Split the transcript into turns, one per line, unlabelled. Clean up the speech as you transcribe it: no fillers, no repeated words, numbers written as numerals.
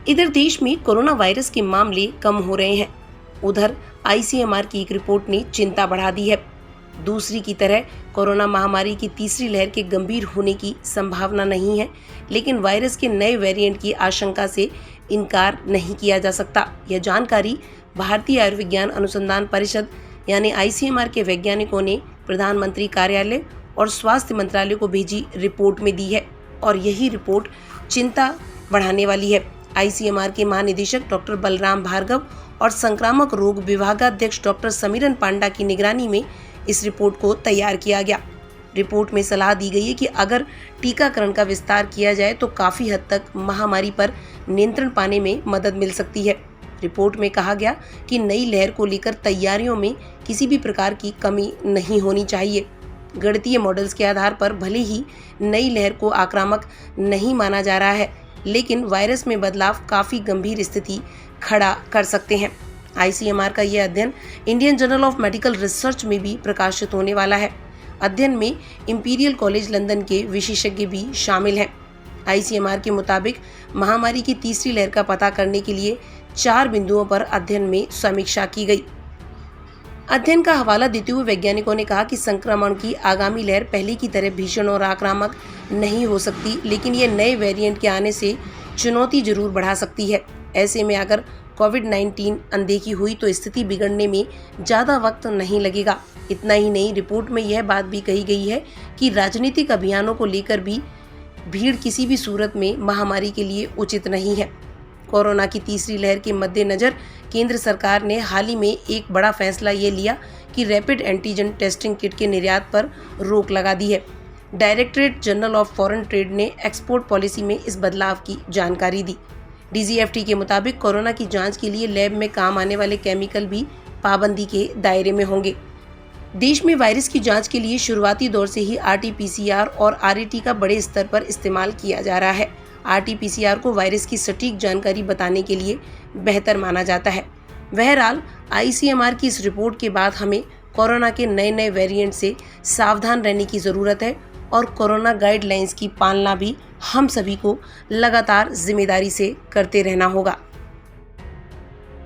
इधर देश में कोरोना वायरस के मामले कम हो रहे हैं। उधर आईसीएमआर की एक रिपोर्ट ने चिंता बढ़ा दी है। दूसरी की तरह कोरोना महामारी की तीसरी लहर के गंभीर होने की संभावना नहीं है, लेकिन वायरस के नए वेरिएंट की आशंका से इनकार नहीं किया जा सकता। यह जानकारी भारतीय आयुर्विज्ञान अनुसंधान परिषद यानी आईसीएमआर के वैज्ञानिकों ने प्रधानमंत्री कार्यालय और स्वास्थ्य मंत्रालय को भेजी रिपोर्ट में दी है और यही रिपोर्ट चिंता बढ़ाने वाली है। आईसीएमआर के महानिदेशक डॉक्टर बलराम भार्गव और संक्रामक रोग विभागाध्यक्ष डॉक्टर समीरन पांडा की निगरानी में इस रिपोर्ट को तैयार किया गया। रिपोर्ट में सलाह दी गई है कि अगर टीकाकरण का विस्तार किया जाए तो काफी हद तक महामारी पर नियंत्रण पाने में मदद मिल सकती है। रिपोर्ट में कहा गया कि नई लहर को लेकर तैयारियों में किसी भी प्रकार की कमी नहीं होनी चाहिए। गणितीय मॉडल्स के आधार पर भले ही नई लहर को आक्रामक नहीं माना जा रहा है, लेकिन वायरस में बदलाव काफी गंभीर स्थिति खड़ा कर सकते हैं। आईसीएमआर का यह अध्ययन Indian journal of medical research में भी प्रकाशित होने वाला है। अध्ययन में इंपीरियल कॉलेज लंदन के विशेषज्ञ भी शामिल हैं। आईसीएमआर के मुताबिक महामारी की तीसरी लहर का पता करने के लिए 4 बिंदुओं पर अध्ययन में समीक्षा की गई। अध्ययन का हवाला देते हुए वैज्ञानिकों ने कहा कि संक्रमण की आगामी लहर पहले की तरह भीषण और आक्रामक नहीं हो सकती, लेकिन ये नए वेरिएंट के आने से चुनौती जरूर बढ़ा सकती है। ऐसे में अगर कोविड-19 अनदेखी हुई तो स्थिति बिगड़ने में ज़्यादा वक्त नहीं लगेगा। इतना ही नहीं, रिपोर्ट में यह बात भी कही गई है कि राजनीतिक अभियानों को लेकर भी भीड़ किसी भी सूरत में महामारी के लिए उचित नहीं है। कोरोना की तीसरी लहर के मद्देनजर केंद्र सरकार ने हाल ही में एक बड़ा फैसला ये लिया कि रैपिड एंटीजन टेस्टिंग किट के निर्यात पर रोक लगा दी है। Directorate general of foreign trade ने एक्सपोर्ट पॉलिसी में इस बदलाव की जानकारी दी। डीजीएफटी के मुताबिक कोरोना की जांच के लिए लैब में काम आने वाले केमिकल भी पाबंदी के दायरे में होंगे। देश में वायरस की जांच के लिए शुरुआती दौर से ही आरटी-पीसीआर और आरएटी का बड़े स्तर पर इस्तेमाल किया जा रहा है। आरटी-पीसीआर को वायरस की सटीक जानकारी बताने के लिए बेहतर माना जाता है। बहरहाल आईसीएमआर की इस रिपोर्ट के बाद हमें कोरोना के नए वेरिएंट से सावधान रहने की ज़रूरत है और कोरोना गाइडलाइंस की पालना भी हम सभी को लगातार जिम्मेदारी से करते रहना होगा।